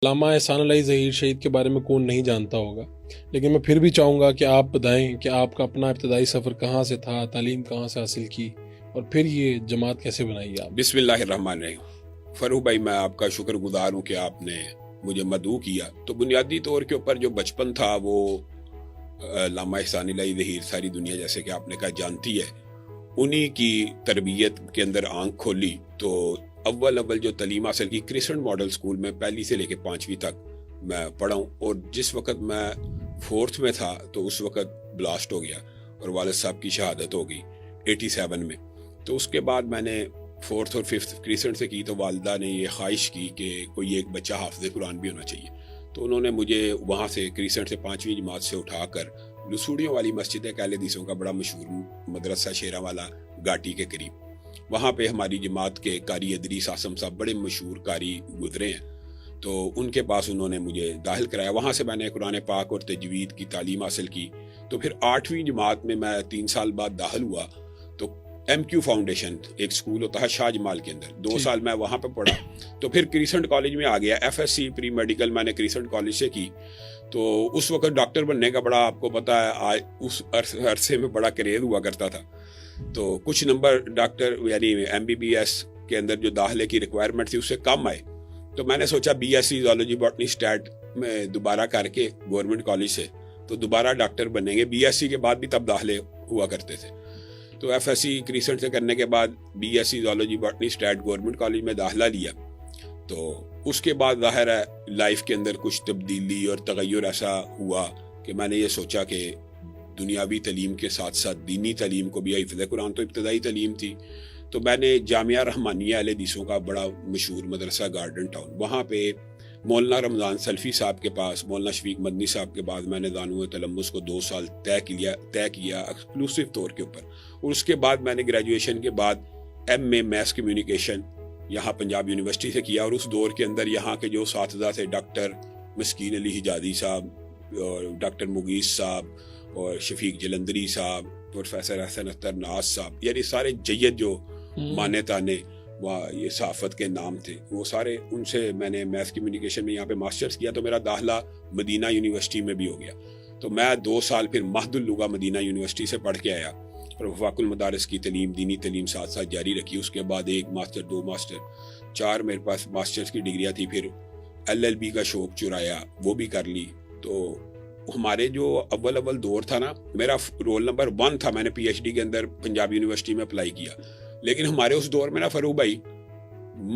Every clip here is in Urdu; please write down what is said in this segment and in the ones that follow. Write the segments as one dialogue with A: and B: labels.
A: علامہ احسان علی ظہیر شہید کے بارے میں کون نہیں جانتا ہوگا، لیکن میں پھر بھی چاہوں گا کہ آپ بتائیں کہ آپ کا اپنا ابتدائی سفر کہاں سے تھا، تعلیم کہاں سے حاصل کی، اور پھر یہ جماعت کیسے بنائی آپ؟
B: بسم اللہ الرحمن الرحیم۔ فروخ بھائی، میں آپ کا شکر گزار ہوں کہ آپ نے مجھے مدعو کیا۔ تو بنیادی طور کے اوپر جو بچپن تھا وہ علامہ احسان علی ظہیر ساری دنیا جیسے کہ آپ نے کہا جانتی ہے، انہی کی تربیت کے اندر آنکھ کھولی تو اول جو تعلیم حاصل کی کرسچن ماڈل سکول میں پہلی سے لے کے 5ویں تک میں پڑھا ہوں، اور جس وقت میں 4تھ میں تھا تو اس وقت بلاسٹ ہو گیا اور والد صاحب کی شہادت ہو گئی 87 میں۔ تو اس کے بعد میں نے 4تھ اور 5تھ کرسچن سے کی، تو والدہ نے یہ خواہش کی کہ کوئی ایک بچہ حافظ قرآن بھی ہونا چاہیے، تو انہوں نے مجھے وہاں سے کرسچن سے 5ویں جماعت سے اٹھا کر لسوڑیوں والی مسجد ہے، اہل حدیثوں کا بڑا مشہور مدرسہ شیراں والا گھاٹی کے قریب، وہاں پہ ہماری جماعت کے قاری ادریس آسم صاحب بڑے مشہور قاری گزرے ہیں، تو ان کے پاس انہوں نے مجھے داخل کرایا۔ وہاں سے میں نے قرآن پاک اور تجوید کی تعلیم حاصل کی۔ تو پھر 8ویں جماعت میں 3 سال بعد داخل ہوا، تو ایم کیو فاؤنڈیشن ایک سکول ہوتا ہے شاہ جمال کے اندر، 2 سال میں وہاں پہ پڑھا۔ تو پھر کریسنٹ کالج میں آ گیا، F S C pre medical میں نے کریسنٹ کالج سے کی۔ تو اس وقت ڈاکٹر بننے کا بڑا، آپ کو پتا ہے اس عرصے میں بڑا کریز ہوا کرتا تھا، تو کچھ نمبر ڈاکٹر یعنی ایم بی بی ایس کے اندر جو داخلے کی ریکوائرمنٹ تھی اس سے کم آئے، تو میں نے سوچا B S C zoology botany stat میں دوبارہ کر کے گورنمنٹ کالج سے تو دوبارہ ڈاکٹر بنیں گے۔ بی ایس سی کے بعد بھی تب داخلے ہوا کرتے تھے، تو ایف ایس سی کریسنٹ سے کرنے کے بعد B S C zoology botany stat government college میں داخلہ لیا۔ تو اس کے بعد ظاہر ہے لائف کے اندر کچھ تبدیلی اور تغیر ایسا ہوا کہ میں نے یہ سوچا کہ دنیاوی تعلیم کے ساتھ ساتھ دینی تعلیم کو بھی، حفظ قرآن تو ابتدائی تعلیم تھی، تو میں نے جامعہ رحمانیہ اہل حدیثوں کا بڑا مشہور مدرسہ گارڈن ٹاؤن، وہاں پہ مولانا رمضان سلفی صاحب کے پاس، مولانا شفیق مدنی صاحب کے بعد میں نے دانو تلمس کو 2 سال طے کیا ایکسکلوسیو طور کے اوپر، اور اس کے بعد میں نے گریجویشن کے بعد ایم اے میس کمیونیکیشن یہاں پنجاب یونیورسٹی سے کیا، اور اس دور کے اندر یہاں کے جو اساتذہ تھے ڈاکٹر مسکین علی حجازی صاحب اور ڈاکٹر مغیث صاحب اور شفیق جلندری صاحب، پروفیسر احسن اختر ناز صاحب، یعنی سارے جید جو مانے تانے یہ صحافت کے نام تھے، وہ سارے ان سے میں نے میس کمیونیکیشن میں یہاں پہ ماسٹرز کیا، تو میرا داخلہ مدینہ یونیورسٹی میں بھی ہو گیا۔ تو میں 2 سال پھر مہد اللغہ مدینہ یونیورسٹی سے پڑھ کے آیا اور وفاق المدارس کی تعلیم، دینی تعلیم ساتھ ساتھ جاری رکھی۔ اس کے بعد 1 ماسٹر 2 ماسٹر 4 میرے پاس ماسٹرز کی ڈگریاں تھی، پھر LLB کا شوق چرایا، وہ بھی کر لی۔ تو ہمارے جو اول دور تھا نا، میرا رول نمبر 1 تھا، میں نے پی ایچ ڈی کے اندر پنجاب یونیورسٹی میں اپلائی کیا، لیکن ہمارے اس دور میں نا فروخ بھائی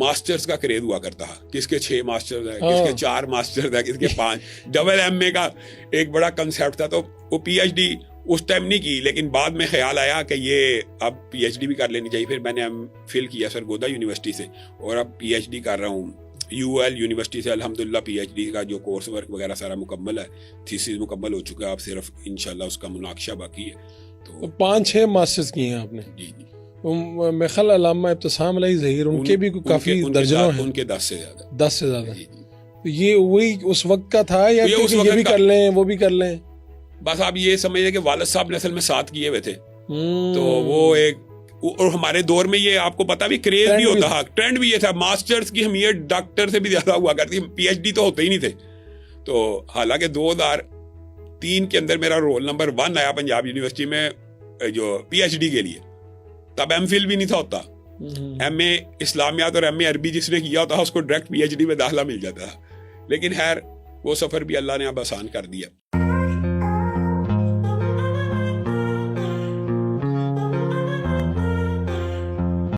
B: ماسٹرز کا کریز ہوا کرتا ہے، کس کے 6 ماسٹرز ہیں، کس کے 4 ماسٹرز ہیں، کس کے 5، ڈبل ایم اے کا ایک بڑا کنسیپٹ تھا۔ تو وہ پی ایچ ڈی اس ٹائم نہیں کی، لیکن بعد میں خیال آیا کہ یہ اب پی ایچ ڈی بھی کر لینی چاہیے، پھر میں نے فل کیا سرگودا یونیورسٹی سے، اور اب پی ایچ ڈی کر رہا ہوں یو ایل یونیورسٹی سے الحمدللہ۔ پی ایچ ڈی کا جو کورس ورک وغیرہ سارا مکمل ہے، تھیسس مکمل ہو چکا ہے، اب صرف انشاءاللہ اس کا مناقشہ باقی ہے۔
A: تو 5-6 ماسٹرز کیے ہیں آپ نے؟
B: جی جی۔
A: میرے خیال علامہ ابتسام علی ظہیر ان کے بھی کافی درجنوں ہیں،
B: ان کے 10 سے زیادہ
A: 10 سے زیادہ۔
B: جی جی۔
A: یہ وہی اس وقت کا تھا یا یہ بھی کر لیں وہ بھی کر لیں؟
B: بس آپ یہ سمجھیں کہ والد صاحب نے اصل میں ساتھ کیے ہوئے تھے، تو وہ ایک، اور ہمارے دور میں یہ آپ کو پتا بھی کریز بھی ہوتا ہے، ٹرینڈ بھی یہ تھا، ماسٹرز کی اہمیت ڈاکٹر سے بھی زیادہ ہوا کرتی، پی ایچ ڈی تو ہوتے ہی نہیں تھے۔ تو حالانکہ 2003 کے اندر میرا رول نمبر 1 آیا پنجاب یونیورسٹی میں جو پی ایچ ڈی کے لیے، تب ایم فل بھی نہیں تھا ہوتا، ایم اے اسلامیات اور ایم اے عربی جس نے کیا ہوتا اس کو ڈائریکٹ پی ایچ ڈی میں داخلہ مل جاتا ہے، لیکن خیر وہ سفر بھی اللہ نے اب آسان کر دیا۔